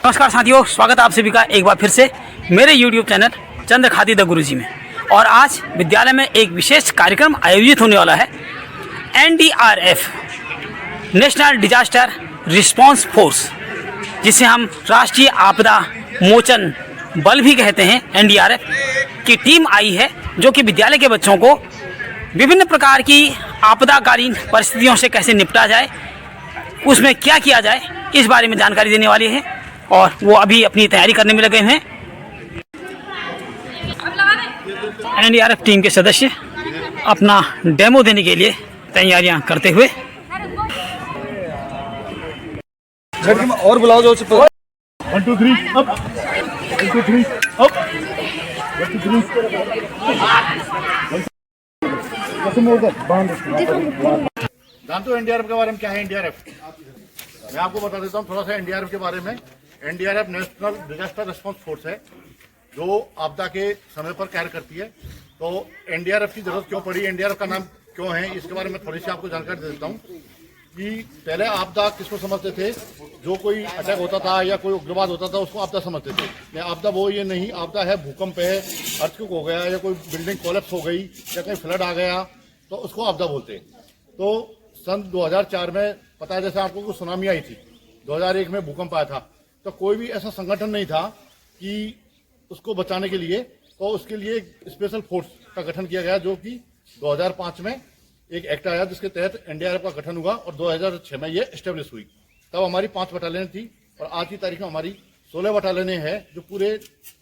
नमस्कार साथियों, स्वागत है आप सभी का एक बार फिर से मेरे YouTube channel Chandra Khadi the Guruji में। और आज विद्यालय में एक विशेष कार्यक्रम आयोजित होने वाला है। NDRF national disaster response force, जिसे हम राष्ट्रीय आपदा मोचन बल भी कहते हैं, NDRF की टीम आई है, जो कि विद्यालय के बच्चों को विभिन्न प्रकार की आपदाकालीन परिस्थितियों से कैसे निपटा जाए, उसमें क्या किया जाए, इस बारे में जानकारी देने वाली है। और वो अभी अपनी तैयारी करने में लगे हैं। NDRF टीम के सदस्य अपना डेमो देने के लिए तैयारियां करते हुए। और बुलाओ जो 1 2 3 अप 1 2 3 अप 1 2 3 जानते हो एनडीआरएफ के बारे में? क्या है एनडीआरएफ? मैं आपको बता देता हूँ थोड़ा सा एनडीआरएफ के बारे में। NDRF national disaster response force है, जो आपदा के समय पर कार्य करती है। तो एनडीआरएफ की जरूरत क्यों पड़ी, एनडीआरएफ का नाम क्यों है, इसके बारे में थोड़ी सी आपको जानकारी दे देता हूँ। कि पहले आपदा किसको समझते थे? जो कोई अटैक होता था या कोई उग्रवाद होता था उसको आपदा समझते थे। या आपदा वो ये नहीं, आपदा है भूकंप है, अर्थक्वेक हो गया या कोई बिल्डिंग कोलैप्स हो गई या कहीं फ्लड आ गया तो उसको आपदा बोलते हैं। तो सन 2004 में पता है, जैसे आपको कुछ सुनामी आई थी, 2001 में भूकंप आया था, तो कोई भी ऐसा संगठन नहीं था कि उसको बचाने के लिए। तो उसके लिए एक स्पेशल फोर्स का गठन किया गया, जो कि 2005 में एक एक्ट आया जिसके तहत एनडीआरएफ का गठन हुआ और 2006 में ये एस्टेब्लिश हुई। तब हमारी 5 बटालियन थी और आज की तारीख में हमारी 16 बटालियन है, जो पूरे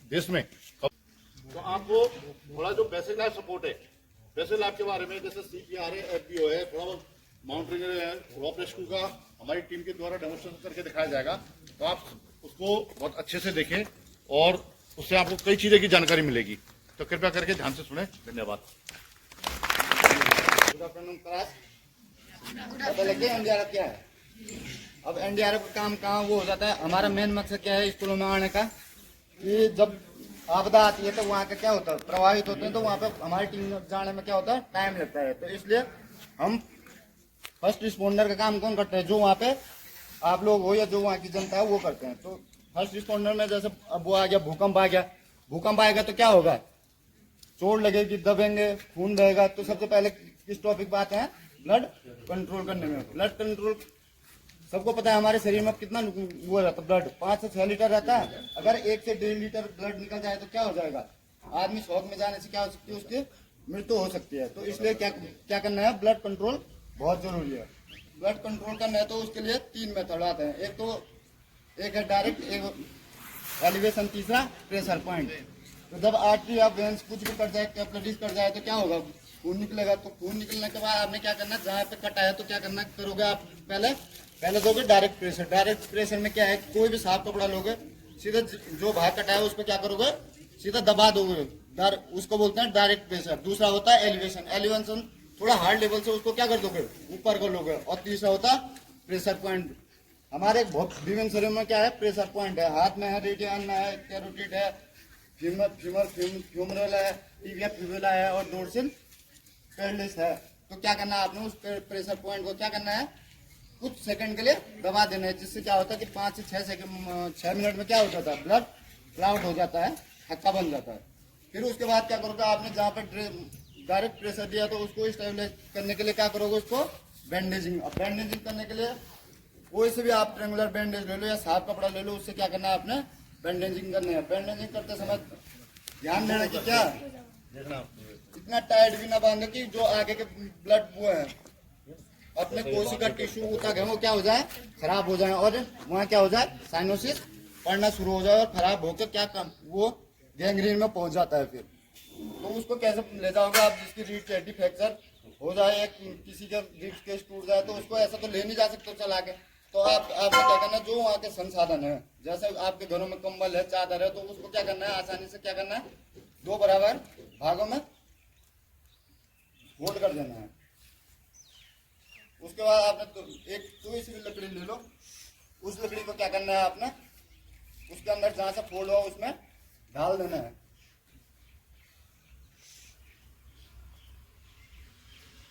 देश में। तो आपको थोड़ा जो बेसिक लाइफ सपोर्ट है, बेसिक लाइफ के बारे में, जैसे CPR है, FBO है, थोड़ा बहुत माउंटेनिंग है, रॉक रेस्क्यू का हमारी टीम के द्वारा डेमोन्स्ट्रेशन करके दिखाया जाएगा। तो आप उसको बहुत अच्छे से देखें और उससे आपको कई चीजें की जानकारी मिलेगी। तो कृपया करके ध्यान से सुने। धन्यवाद। एनडीआरएफ क्या है? अब एनडीआरएफ का काम कहाँ वो हो जाता है। हमारा मेन मकसद क्या है स्कूलों में आने का, कि जब आपदा आती है तो वहाँ का क्या होता है, प्रभावित होते हैं, तो वहाँ पे हमारी टीम जाने में क्या होता है, टाइम लगता है। तो इसलिए हम फर्स्ट रिस्पॉन्डर का काम कौन करते हैं? जो वहाँ पे आप लोग हो या जो वहाँ की जनता है वो करते हैं। तो फर्स्ट रिस्पॉन्डर में जैसे अब वो आ गया, भूकंप आ गया। भूकंप आएगा तो क्या होगा? चोट लगेगी, दबेंगे, खून बहेगा। तो सबसे पहले किस टॉपिक बात है? ब्लड कंट्रोल करने में। ब्लड कंट्रोल सबको पता है हमारे शरीर में कितना वो रहता है, ब्लड 5 से 6 लीटर रहता है। अगर 1 से 1.5 लीटर ब्लड निकल जाए तो क्या हो जाएगा? आदमी शॉक में जाने से क्या हो सकती है, उसकी मृत्यु हो सकती है। तो इसलिए क्या करना है, ब्लड कंट्रोल बहुत जरूरी है। ब्लड कंट्रोल करना है तो उसके लिए 3 मेथड आते हैं। एक है डायरेक्ट, एक एलिवेशन, तीसरा प्रेशर पॉइंट। तो जब आर्टरी या वेंस कुछ भी कट जाए, कैपिलरीज कट जाए तो क्या होगा? खून निकलेगा। तो खून निकलने के बाद आपने क्या करना है, जहाँ पे कट आया तो क्या करना करोगे आप? पहले दोगे डायरेक्ट प्रेशर। डायरेक्ट प्रेशर में क्या है, कोई भी साफ कपड़ा लोगे, सीधा जो भाग कटा है उस पर क्या करोगे, सीधा दबा दोगे। उसको बोलते हैं डायरेक्ट प्रेशर। दूसरा होता है एलिवेशन। एलिवेशन थोड़ा हार्ड लेवल से उसको क्या कर दोगे, ऊपर कर लोगे। और तीसरा होता है प्रेशर पॉइंट। हमारे बहुत विभिन्न शरीर में क्या है, प्रेशर पॉइंट है। हाथ में है, रेडियन में है, कैरोटिड है, फ्यूमरल है, टिबिया फिबुला है और डोर्सल पेरलिस है। तो क्या करना है आपने, उस प्रेशर पॉइंट को क्या करना है, कुछ सेकंड के लिए दबा देना है। जिससे क्या होता है कि 5 से 6 मिनट में क्या हो जाता है, ब्लड क्लाउड हो जाता है, थक्का बन जाता है। फिर उसके बाद क्या करोगे, आपने जहाँ पर डायरेक्ट प्रेशर दिया तो उसको स्टेबलाइज करने के लिए क्या करोगे, उसको बैंडेजिंग। अब बैंडेजिंग करने के लिए कोई से भी आप ट्रेंगुलर बैंडेज ले लो या साफ कपड़ा ले लो, उससे क्या करना है आपने, बैंडेजिंग करनी है। बैंडेजिंग करते समय ध्यान देना कि क्या इतना टाइट भी ना बांधो कि जो आगे के ब्लड वो है, अपने कोशिका टिश्यू तक है, वो क्या हो जाए, खराब हो जाए और वहाँ क्या हो जाए, साइनोसिस पड़ना शुरू हो जाए और खराब होकर क्या वो गैंग्रीन में पहुंच जाता है। फिर तो उसको कैसे ले जाओगे आप, जिसकी रीढ़ की हड्डी फ्रैक्चर हो जाए, किसी का रीढ़ केस टूट जाए, तो उसको ऐसा तो ले नहीं जा सकते चला के। तो आपने क्या करना है, जो वहाँ के संसाधन है, जैसे आपके घरों में कंबल है, चादर है, तो उसको क्या करना है, आसानी से क्या करना है, 2 बराबर भागों में फोल्ड कर देना है। उसके बाद आपने एक कोई सी भी लकड़ी ले लो, उस लकड़ी को क्या करना है आपने, उसके अंदर जहां से फोल्ड हो उसमें डाल देना है।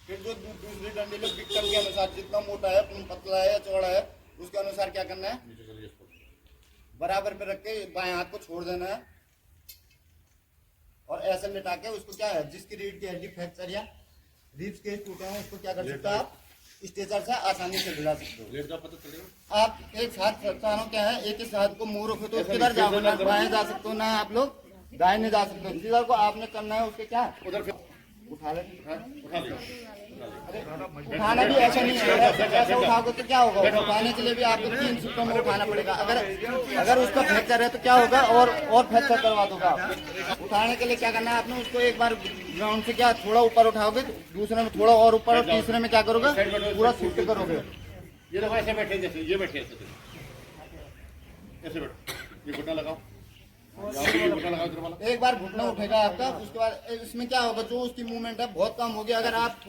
फिर जो दूसरी डंडी लो विक्टम के अनुसार जितना मोटा है, पतला है या चौड़ा है, उसके अनुसार क्या करना है, बराबर पे रख के बाएं हाथ को छोड़ देना है और ऐसे लिटा के उसको क्या है, जिसकी रीढ़ की हड्डी फ्रैक्चर या रिब्स के टूटे हैं उसको क्या कर सकते हो आप, स्ट्रेचर से आसानी से भिला सकते हो। आप एक साथ चारों क्या है, एक ही साथ को मुंह रखो तो किधर जाओगे, ना बाएं जा सकते हो ना आप लोग दाएं जा सकते हो। जिधर को आपने करना है उसके क्या उधर उठा ले, उठाना भी ऐसा नहीं है, ऐसा उठाओगे तो क्या होगा, उठाने के लिए भी आपको 3 सूत्रों में उठाना पड़ेगा। अगर उसका फ्रैक्चर है तो क्या होगा, और फ्रैक्चर करवा दोगे आप। उठाने के लिए क्या करना है आपने, उसको एक बार ग्राउंड से क्या थोड़ा ऊपर उठाओगे, दूसरे में थोड़ा और ऊपर, और तीसरे में क्या करोगे, पूरा शिफ्ट करोगे। ये देखो ऐसे बैठे, जैसे ये बैठे ऐसे बैठो, ये घुटना लगाओ, एक बार घुटना उठेगा आपका, उसके बाद इसमें क्या होगा, जो उसकी मूवमेंट है बहुत कम होगी। अगर आप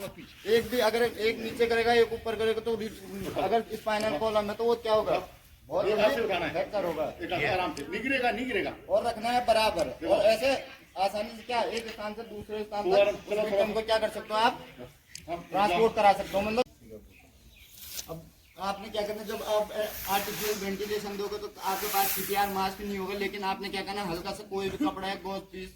अगर एक नीचे करेगा एक ऊपर करेगा तो अगर स्पाइनल कॉलम है तो वो क्या होगा, बहुत फ्रैक्चर होगा। आराम से नहीं गिरेगा और रखना है बराबर, और ऐसे आसानी से क्या एक स्थान से दूसरे स्थान तक को क्या कर सकते हो आप, ट्रांसपोर्ट करा सकते हो। मतलब अब आपने क्या करना है, जब आप आर्टिफिशियल वेंटिलेशन दोगे तो आपके पास सीपीआर मास्क नहीं होगा, लेकिन आपने क्या करना है, हल्का सा कोई भी कपड़ा है, गोश्त पीस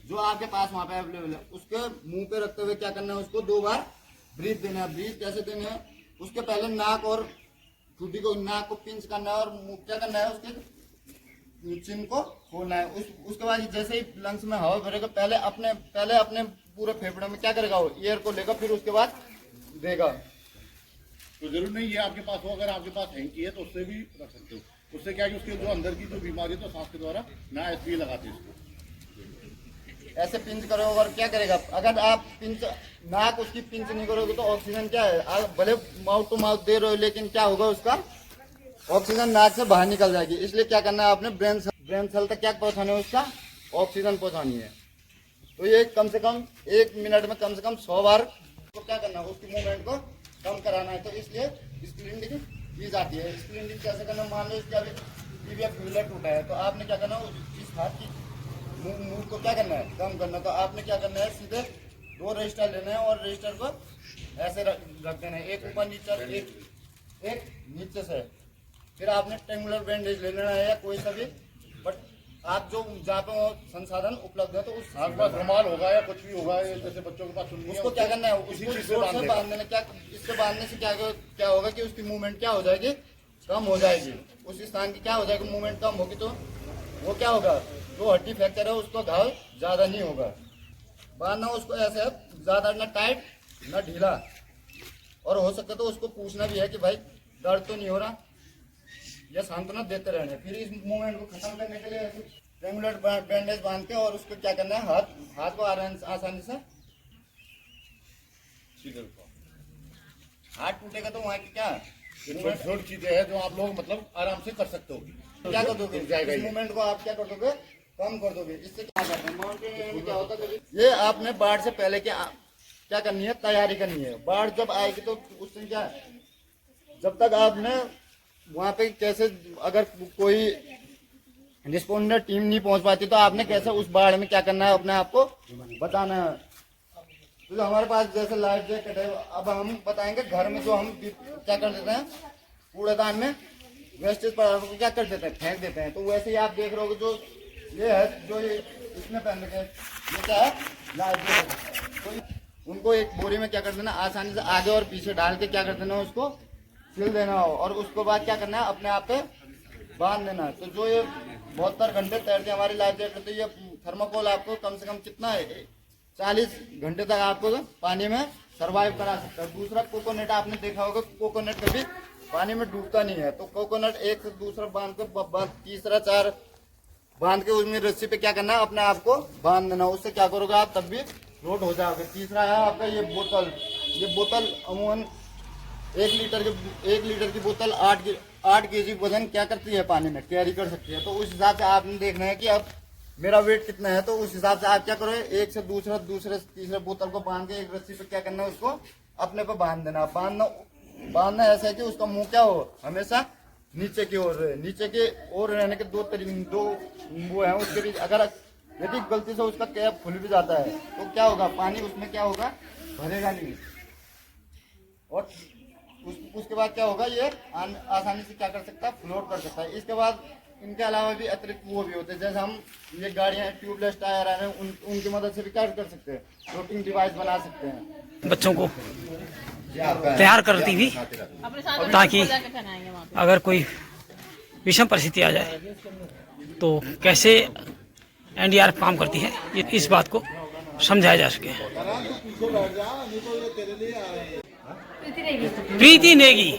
जो आपके पास वहाँ पे अवेलेबल है, उसके मुंह पे रखते हुए क्या करना है, उसको 2 बार ब्रीथ देना है। ब्रीथ कैसे देना है, उसके पहले नाक और ठुड्डी को, नाक को पिंच करना है और मुंह क्या करना है, उसके चिन को खोलना है। उसके बाद जैसे ही लंग्स में हवा भरेगा, पहले अपने पूरे फेफड़े में क्या करेगा, वो एयर को लेगा, फिर उसके बाद देगा। तो जरूर नहीं ये आपके पास हो, अगर आपके पास हैंकी है तो उससे भी रख सकते हो। उससे क्या है कि उसके जो अंदर की जो बीमारी है तो सांस के द्वारा ना ऐसे ही लगाते हैं इसको, ऐसे पिंच करोगे और क्या करेगा, अगर आप पिंच नाक उसकी पिंच नहीं करोगे तो ऑक्सीजन क्या है, आप भले माउथ टू माउथ दे रहे हो लेकिन क्या होगा, उसका ऑक्सीजन नाक से बाहर निकल जाएगी। इसलिए क्या करना है, आपने ब्रेन सेल तक क्या पहुंचाना है, उसका ऑक्सीजन पहुंचानी है। तो ये कम से कम 1 मिनट में कम से कम 100 बार तो क्या करना है, उसकी मूवमेंट को कम कराना है। तो इसलिए स्प्लिंटिंग की जाती है। स्प्लिंटिंग कैसे करना, मान लो इसका टीबिया फिबुला टूटा है तो आपने क्या करना है, इस हाथ की मूव को क्या करना है, कम करना। तो आपने क्या करना है, सीधे 2 रजिस्टर लेना है और रजिस्टर को ऐसे रख देना है, एक ऊपर नीचे, एक नीचे से। फिर आपने ट्रेंगुलर बैंडेज लेना है या कोई सा भी, बट आप जो जहाँ पे संसाधन उपलब्ध है तो उस पास रुमाल होगा या कुछ भी होगा, जैसे बच्चों के पास उसको क्या करना है, उसको जोर से बांध देना। क्या इससे बांधने से क्या होगा कि उसकी मूवमेंट क्या हो जाएगी, कम हो जाएगी। उस स्थान की क्या हो जाएगी, मूवमेंट कम होगी तो वो क्या होगा, जो हड्डी फ्रैक्चर है उसको घाव ज्यादा नहीं होगा। बांधना उसको ऐसे ज्यादा न टाइट न ढीला, और हो सके तो उसको पूछना भी है कि भाई दर्द तो नहीं हो रहा, या सांत्वना देते रहना है। फिर इस मूवमेंट को खत्म करने के लिए ट्रेंगुलर बैंडेज बांध के और उसको क्या करना है, हाथ को आसानी से, हाथ टूटेगा तो वहाँ की क्या छोटी चीजें हैं जो आप लोग मतलब आराम से कर सकते हो। क्या कर दोगे, इस मूवमेंट को आप क्या कर दोगे, कम कर दोगे। इससे क्या करते हैं, माउंटेन क्या होता है, ये आपने बाढ़ से पहले क्या करनी है, तैयारी करनी है। बाढ़ जब आएगी तो उससे क्या है, जब तक आपने वहाँ पे कैसे, अगर कोई रिस्पोंडर टीम नहीं पहुंच पाती तो आपने कैसे उस बाढ़ में क्या करना है, अपने आप को बताना है। तो हमारे पास जैसे लाइफ जैकेट है, अब हम बताएंगे घर में जो हम क्या कर देते हैं, कूड़ेदान में वेस्टेज पदार्थों को क्या कर देते हैं, फेंक देते हैं। तो वैसे ही आप देख रहे हो जो ये है, जो ये इसमें पहन रखे, ये क्या है, लाइफ जैकेट। तो उनको एक बोरी में क्या कर देना, आसानी से आगे और पीछे डाल के क्या कर देना, उसको सिल देना हो, और उसके बाद क्या करना है, अपने आप पे बांध देना है। तो जो ये 72 घंटे तैरती है हमारी लाइफ जैकेट, तो ये थर्माकोल आपको कम से कम कितना है, 40 घंटे तक आपको पानी में सरवाइव करा सकता है। दूसरा कोकोनट, आपने देखा होगा कोकोनट कभी पानी में डूबता नहीं है, तो कोकोनट एक से दूसरा बांध के, तीसरा 4 बांध के उसमें रस्सी पे क्या करना है, अपने आप को बांध देना। उससे क्या करोगे आप, तब भी फ्लोट हो जाओगे। तीसरा है आपका ये बोतल अमूमन 1 लीटर की बोतल 8 केजी वजन क्या करती है, पानी में कैरी कर सकती है। तो उस हिसाब से आपने देखना है कि अब मेरा वेट कितना है, तो उस हिसाब से आप क्या करो, एक से दूसरे तीसरे बोतल को बांध के एक रस्सी पे क्या करना है, उसको अपने पे बांध देना। बांधना ऐसा है कि उसका मुंह क्या हो, हमेशा नीचे की ओर रहे। नीचे के ओर रहने के 2 वो है उसके बीच। अगर यदि गलती से उसका कैप खुल भी जाता है तो क्या होगा, पानी उसमें क्या होगा, भरेगा नहीं। और उसके बाद क्या होगा, ये आसानी से क्या कर सकता है, फ्लोट कर सकता है। इसके बाद इनके अलावा भी अतिरिक्त वो भी होते हैं, जैसे हम ये गाड़ियाँ ट्यूबलेस टायर आ रहे हैं, उनकी मदद से भी क्या कर सकते हैं, फ्लोटिंग डिवाइस बना सकते हैं। बच्चों को तैयार करती हुई, ताकि अगर कोई विषम परिस्थिति आ जाए तो कैसे एनडीआरएफ काम करती है, इस बात को समझाया जा सके। प्रीति नेगी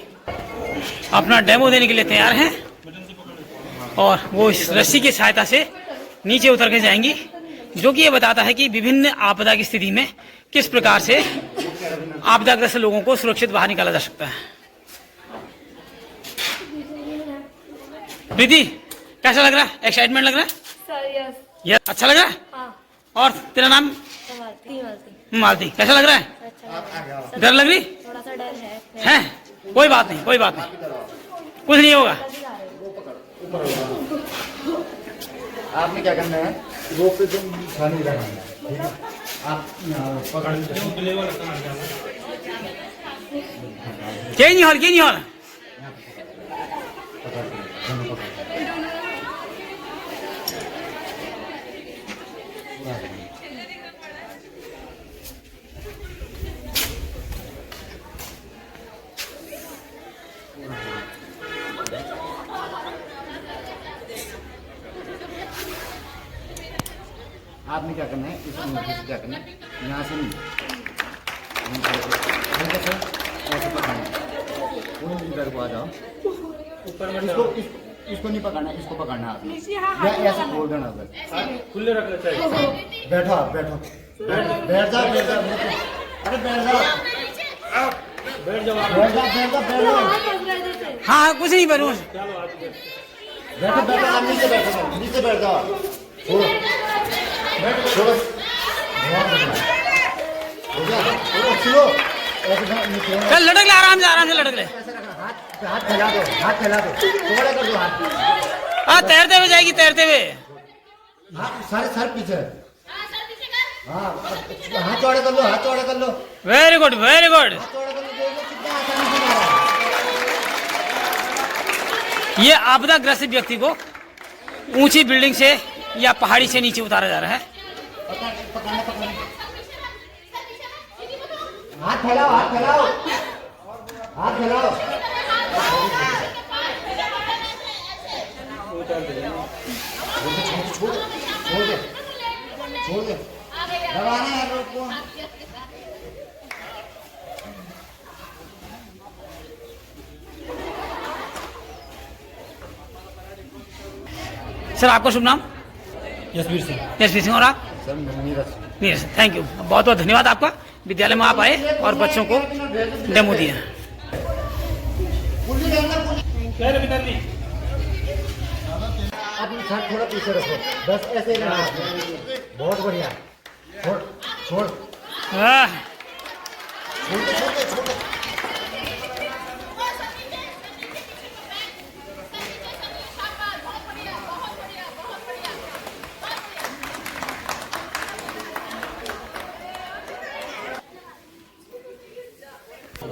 अपना डेमो देने के लिए तैयार हैं और वो इस रस्सी की सहायता से नीचे उतर के जाएंगी, जो कि ये बताता है कि विभिन्न आपदा की स्थिति में किस प्रकार से आपदाग्रस्त लोगों को सुरक्षित बाहर निकाला जा सकता है। प्रीति, कैसा लग रहा है? एक्साइटमेंट लग रहा है? Sir yes. अच्छा लग रहा है? हाँ। और तेरा नाम? मालती। कैसा लग रहा है? अच्छा। डर लग रही? थोड़ा सा डर है। हैं? कोई बात नहीं, कोई बात नहीं, कुछ नहीं होगा। आपने क्या करना है, रोप पे तुम छानी लगाना है, ठीक है? आप पकड़ क्या नहीं हॉल, क्या नहीं हॉल। आपने क्या करना है, इस अंगूठे से क्या करना है, यहाँ से नहीं, ऐसे पकड़ना है, इधर को आ जाओ, इसको नहीं पकड़ना, इसको पकड़ना है आपने, या ऐसे खोल देना सर, खुले रखना चाहिए। बैठो आप, बैठो, बैठ जाओ, बैठ जाओ, अरे बैठ जाओ, बैठ जाओ, बैठ जाओ, बैठ जाओ, बैठ जाओ। हाँ, कुछ नहीं बैठो, बैठो, बैठो, आप नीचे बैठो, नीचे बैठ जाओ, छोड़ो, छोड़ो, हो गया, चलो, चल लटक ले, आराम से लटक ले। हाथ फैला दो, हाथ फैला दो, थोड़ा कर दो हाथ। हाँ, तैरते हुए जाएगी, तैरते हुए। सर पीछे, हाँ, हाथ चौड़ा कर लो, हाथ चौड़ा कर लो। Very good, very good. हाथ चौड़ा कर लो, देखो कितना आसानी से मारा है। ये आपदाग्रस्त व्यक्ति को ऊंची बिल्डिंग से या पहाड़ी से नीचे उतारा जा रहा है। पकड़ना, पकड़ना, हाथ फैलाओ, हाथ फैलाओ, हाथ फैलाओ। छोड़ दे, दबाना है रोक को। सर, आपका शुभ नाम? यशवीर सिंह। यशवीर सिंह। और आप? सर नीरज। थैंक यू, बहुत बहुत धन्यवाद आपका। विद्यालय में आप आए और बच्चों को डेमो दिया। अपनी छत थोड़ा पीछे रखो, बस ऐसे ही रहना। बहुत बढ़िया, छोड़ छोड़, आह, छोड़।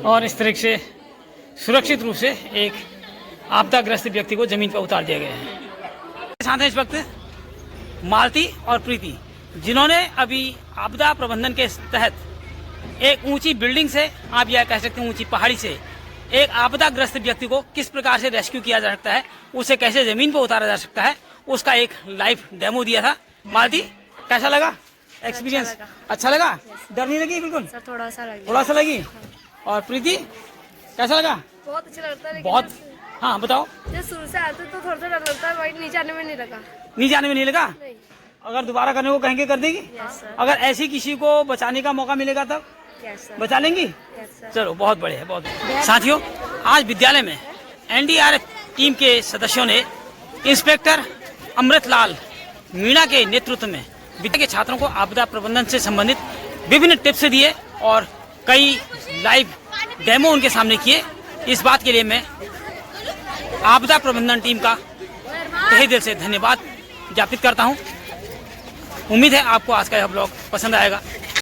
और इस तरह से सुरक्षित रूप से एक आपदाग्रस्त व्यक्ति को जमीन पर उतार दिया गया है। साथ हैं इस वक्त मालती और प्रीति, जिन्होंने अभी आपदा प्रबंधन के तहत एक ऊंची बिल्डिंग से, आप यह कह सकते हैं ऊंची पहाड़ी से, एक आपदाग्रस्त व्यक्ति को किस प्रकार से रेस्क्यू किया जा सकता है, उसे कैसे जमीन पर उतारा जा सकता है, उसका एक लाइव डेमो दिया था। मालती, कैसा लगा एक्सपीरियंस? अच्छा लगा? डर नहीं लगी? बिल्कुल सर थोड़ा सा लगी। थोड़ा सा लगी। और प्रीति, कैसा लगा? बहुत अच्छा लगता है, बहुत। हाँ, बताओ। जब शुरू से आते तो थोड़ा सा डर लगता है, भाई नीचे आने में नहीं लगा। नीचे आने में नहीं लगा? नहीं। अगर दोबारा करने को कहेंगे कर देगी? Yes sir. अगर ऐसी किसी को बचाने का मौका मिलेगा तब यस सर। बचा लेंगी? Yes sir. चलो, बहुत बढ़िया, बहुत बढ़िया। साथियों, आज विद्यालय में एनडीआरएफ टीम के सदस्यों ने इंस्पेक्टर अमृतलाल मीणा के नेतृत्व में विद्यालय के छात्रों को आपदा प्रबंधन से संबंधित विभिन्न टिप्स दिए और कई लाइव डेमो उनके सामने किए। इस बात के लिए मैं आपदा प्रबंधन टीम का तहे दिल से धन्यवाद ज्ञापित करता हूं। उम्मीद है आपको आज का यह ब्लॉग पसंद आएगा।